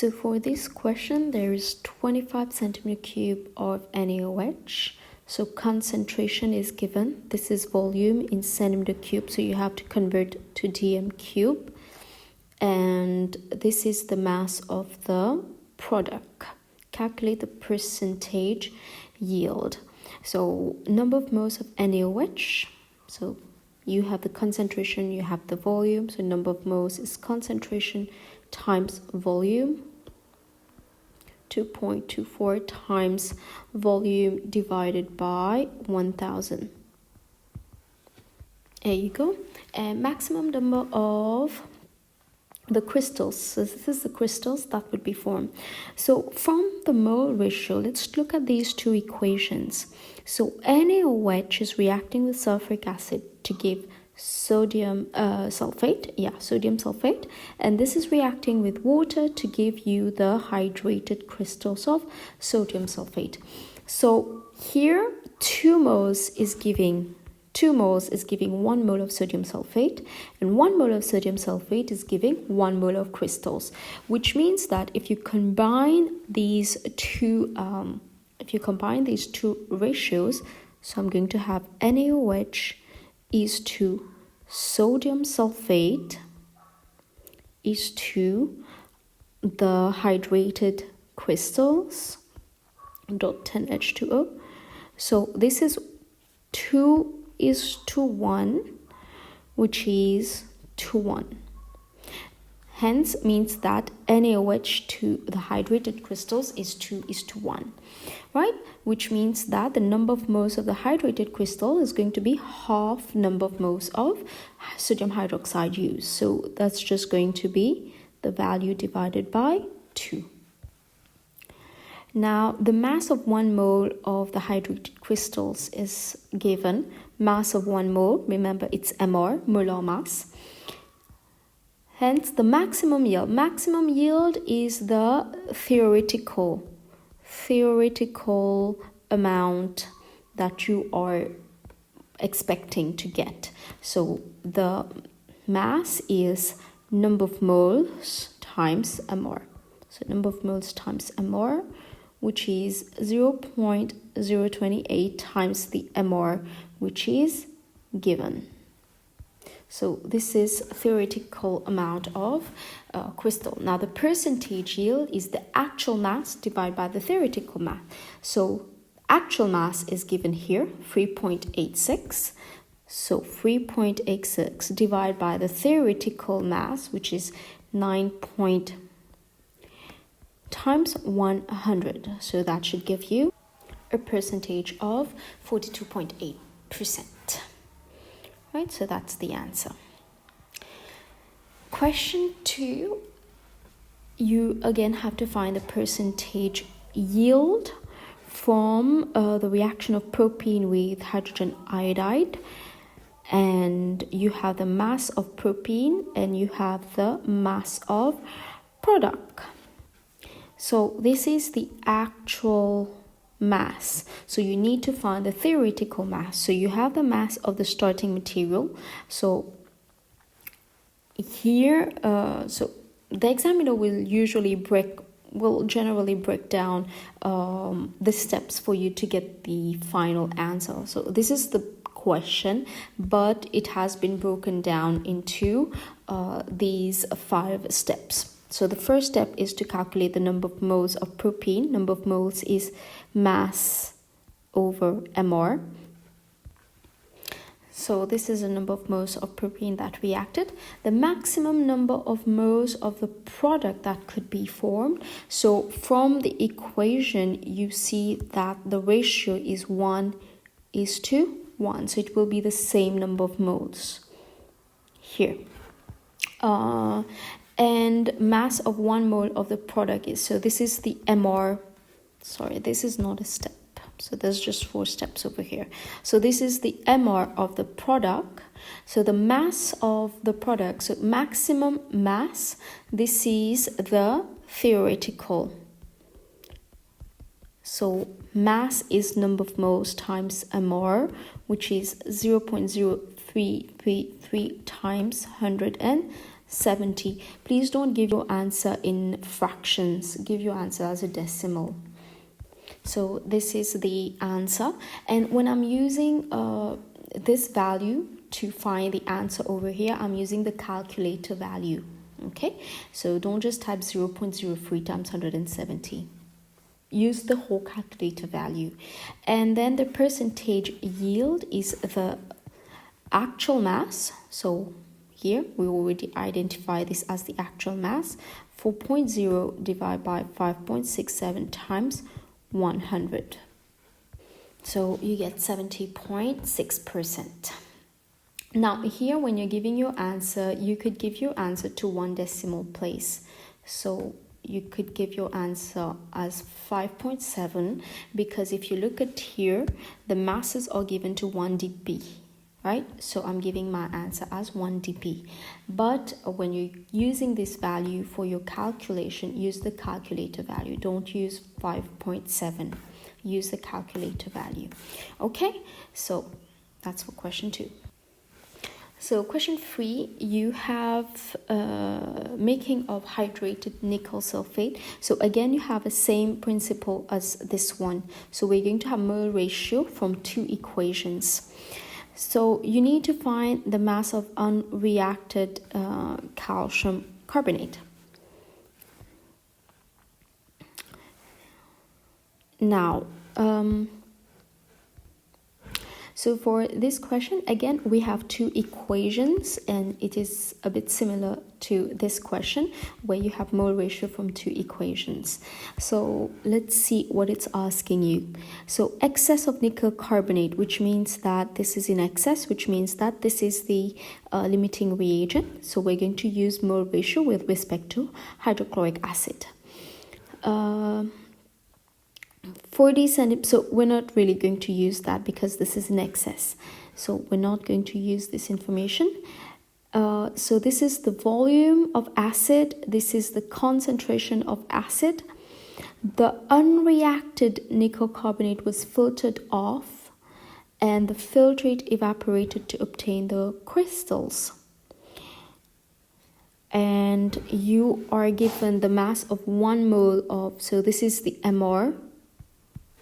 So for this question, there is 25 centimeter cube of NaOH. So concentration is given. This is volume in centimeter cube, so you have to convert to dm cube. And this is the mass of the product. Calculate the percentage yield. So number of moles of NaOH. So you have the concentration, you have the volume. So number of moles is concentration times volume. 2.24 times volume divided by 1000. There you go. And maximum number of the crystals. So this is the crystals that would be formed. So from the mole ratio, let's look at these two equations. So NaOH is reacting with sulfuric acid to give sodium sulfate, and this is reacting with water to give you the hydrated crystals of sodium sulfate. So here 2 moles is giving 1 mole of sodium sulfate, and 1 mole of sodium sulfate is giving 1 mole of crystals, which means that if you combine these two ratios, so I'm going to have NaOH is to sodium sulfate is to the hydrated crystals dot 10H2O. So this is 2:1, which is 2:1. Hence means that NaOH to the hydrated crystals is 2:1, right? Which means that the number of moles of the hydrated crystal is going to be half number of moles of sodium hydroxide used. So that's just going to be the value divided by 2. Now, the mass of 1 mole of the hydrated crystals is given. Mass of 1 mole, remember it's MR, molar mass. Hence, the maximum yield. Maximum yield is the theoretical amount that you are expecting to get. So the mass is number of moles times MR. So number of moles times MR, which is 0.028 times the MR, which is given. So this is a theoretical amount of crystal. Now the percentage yield is the actual mass divided by the theoretical mass. So actual mass is given here, 3.86. So 3.86 divided by the theoretical mass, which is 9 times 100. So that should give you a percentage of 42.8%. Right, so that's the answer. Question 2, you again have to find the percentage yield from the reaction of propene with hydrogen iodide, and you have the mass of propene and you have the mass of product. So this is the actual mass. So you need to find the theoretical mass. So you have the mass of the starting material. So here, so the examiner will generally break down the steps for you to get the final answer. So this is the question, but it has been broken down into these 5 steps. So the first step is to calculate the number of moles of propene. Number of moles is mass over MR. So this is the number of moles of propene that reacted. The maximum number of moles of the product that could be formed. So from the equation, you see that the ratio is 1:1. So it will be the same number of moles here. And mass of 1 mole of the product is, so this is the MR, sorry, this is not a step. So there's just 4 steps over here. So this is the MR of the product. So the mass of the product, so maximum mass, this is the theoretical. So mass is number of moles times MR, which is 0.0333 times 100 70. Please don't give your answer in fractions. Give your answer as a decimal. So this is the answer. And when I'm using this value to find the answer over here, I'm using the calculator value. Okay, so don't just type 0.03 times 170. Use the whole calculator value. And then the percentage yield is the actual mass. So here we already identify this as the actual mass. 4.0 divided by 5.67 times 100. So you get 70.6%. Now here, when you're giving your answer, you could give your answer to one decimal place. So you could give your answer as 5.7, because if you look at here, the masses are given to 1 dp, right? So I'm giving my answer as 1 dp. But when you're using this value for your calculation, use the calculator value. Don't use 5.7. Use the calculator value. Okay, so that's for question 2. So question 3, you have making of hydrated nickel sulfate. So again, you have the same principle as this one. So we're going to have mole ratio from 2 equations. So you need to find the mass of unreacted calcium carbonate. Now, so for this question, again, we have 2 equations, and it is a bit similar to this question where you have mole ratio from 2 equations. So let's see what it's asking you. So excess of nickel carbonate, which means that this is in excess, which means that this is the limiting reagent. So we're going to use mole ratio with respect to hydrochloric acid. 40 centimeters, so we're not really going to use that because this is in excess. So we're not going to use this information. So this is the volume of acid. This is the concentration of acid. The unreacted nickel carbonate was filtered off, and the filtrate evaporated to obtain the crystals. And you are given the mass of 1 mole of, so this is the MR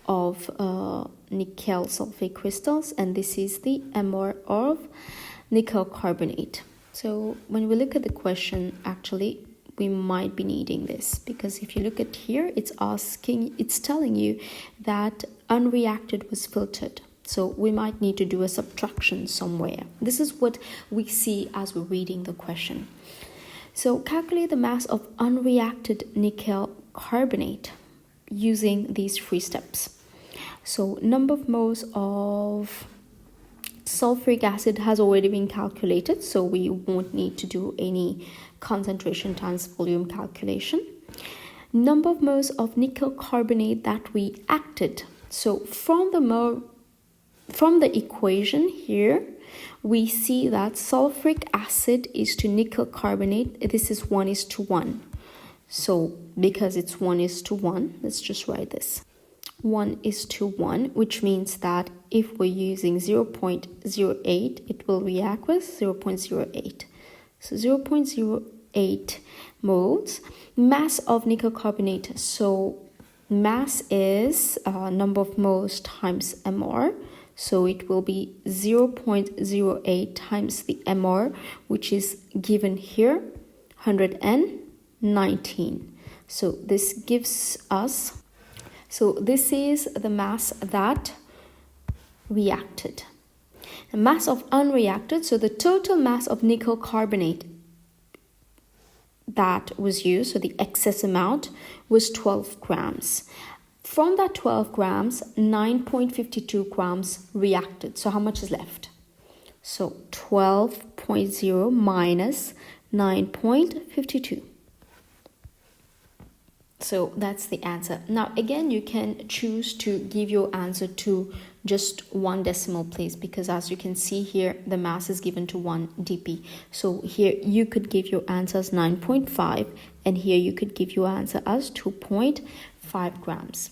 of nickel sulfate crystals, and this is the MR of nickel carbonate. So when we look at the question, actually we might be needing this, because if you look at here, it's telling you that unreacted was filtered. So we might need to do a subtraction somewhere. This is what we see as we're reading the question. So calculate the mass of unreacted nickel carbonate using these 3 steps. So number of moles of sulfuric acid has already been calculated, so we won't need to do any concentration times volume calculation. Number of moles of nickel carbonate that reacted. So from the equation here, we see that sulfuric acid is to nickel carbonate. This is 1:1. So because it's 1:1, let's just write this. 1:1, which means that if we're using 0.08, it will react with 0.08. So 0.08 moles. Mass of nickel carbonate. So mass is number of moles times MR. So it will be 0.08 times the MR, which is given here, 119. So this gives us, so this is the mass that reacted. The mass of unreacted, so the total mass of nickel carbonate that was used, so the excess amount, was 12 grams. From that 12 grams, 9.52 grams reacted. So how much is left? So 12.0 minus 9.52. So that's the answer. Now, again, you can choose to give your answer to just 1 decimal place, because as you can see here, the mass is given to 1 dp. So here you could give your answer as 9.5, and here you could give your answer as 2.5 grams.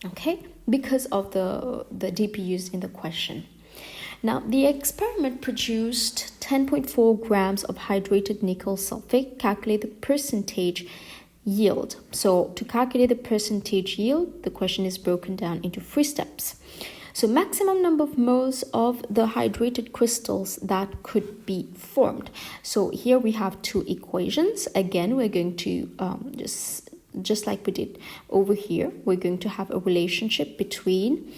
Okay, because of the dp used in the question. Now, the experiment produced 10.4 grams of hydrated nickel sulfate. Calculate the percentage yield. So to calculate the percentage yield, the question is broken down into 3 steps. So maximum number of moles of the hydrated crystals that could be formed. So here we have 2 equations. Again, we're going to just like we did over here, we're going to have a relationship between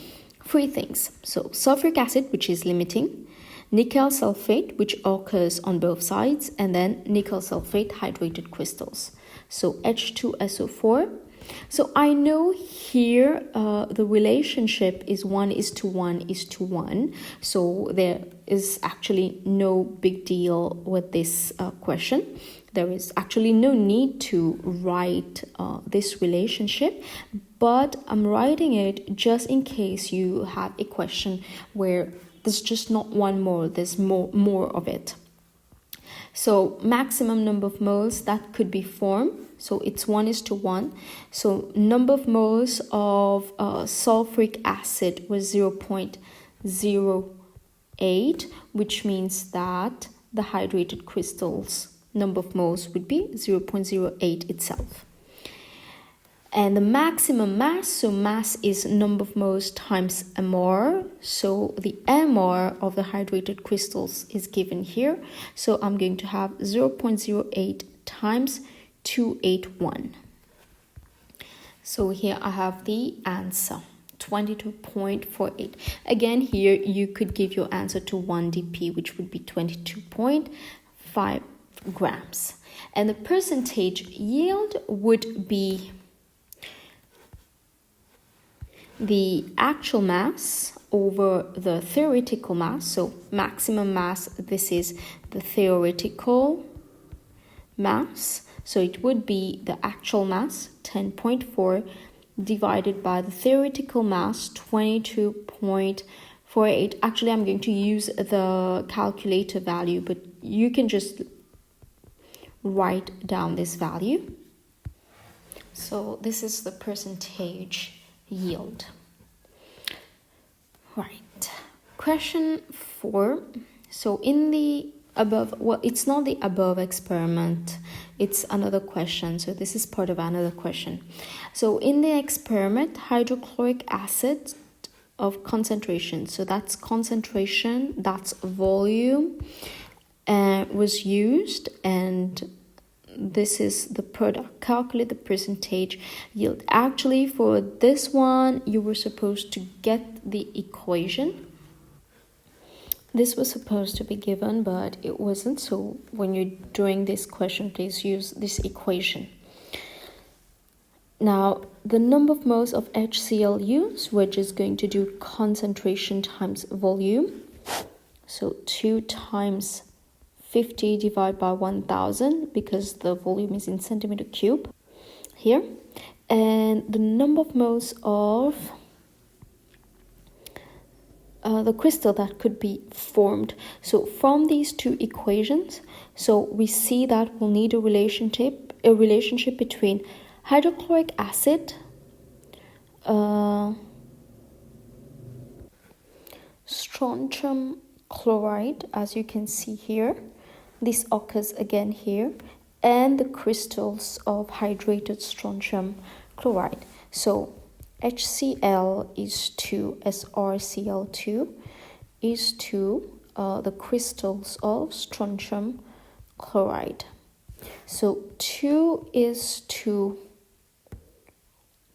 3 things. So sulfuric acid, which is limiting, nickel sulfate, which occurs on both sides, and then nickel sulfate hydrated crystals. So H2SO4. So I know here the relationship is 1:1:1. So there is actually no big deal with this question. There is actually no need to write this relationship, but I'm writing it just in case you have a question where there's just not 1 mole, there's more of it. So maximum number of moles that could be formed, so it's 1:1. So number of moles of sulfuric acid was 0.08, which means that the hydrated crystals number of moles would be 0.08 itself. And the maximum mass, so mass is number of moles times MR. So the MR of the hydrated crystals is given here. So I'm going to have 0.08 times 281. So here I have the answer, 22.48. Again, here you could give your answer to 1 dp, which would be 22.5 grams. And the percentage yield would be the actual mass over the theoretical mass. So maximum mass, this is the theoretical mass. So it would be the actual mass, 10.4, divided by the theoretical mass, 22.48. Actually, I'm going to use the calculator value, but you can just write down this value. So this is the percentage yield. Right. Question 4. So in the above, well, it's not the above experiment, it's another question. So this is part of another question. So in the experiment, hydrochloric acid of concentration, so that's concentration, that's volume, was used, and this is the product. Calculate the percentage yield. Actually, for this one, you were supposed to get the equation. This was supposed to be given, but it wasn't. So when you're doing this question, please use this equation. Now, the number of moles of HCl used, we're just going to do concentration times volume. So 2 times 50 divided by 1000, because the volume is in centimeter cube here. And the number of moles of the crystal that could be formed. So from these 2 equations, so we see that we'll need a relationship between hydrochloric acid, strontium chloride, as you can see here. This occurs again here, and the crystals of hydrated strontium chloride. So HCl is to SrCl2 is to the crystals of strontium chloride. So 2 is to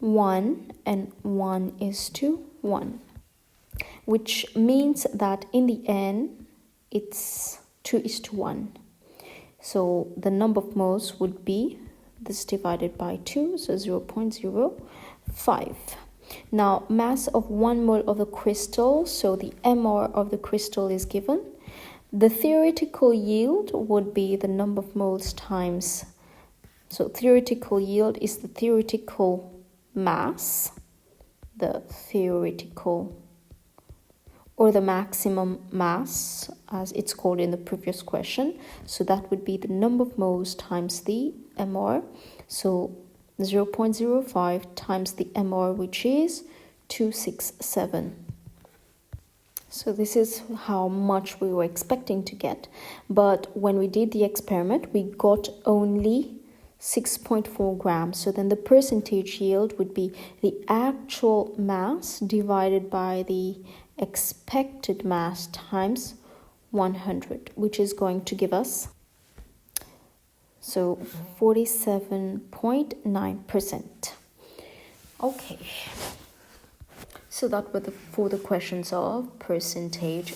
1 and 1 is to 1, which means that in the end it's 2:1. So the number of moles would be this divided by 2, so 0.05. Now, mass of 1 mole of the crystal, so the MR of the crystal is given. The theoretical yield would be the number of moles times, so theoretical yield is the theoretical mass, the theoretical, or the maximum mass, as it's called in the previous question. So that would be the number of moles times the MR. So 0.05 times the MR, which is 267. So this is how much we were expecting to get. But when we did the experiment, we got only 6.4 grams. So then the percentage yield would be the actual mass divided by the expected mass times 100, which is going to give us 47.9%. Okay. So that were for the questions of percentage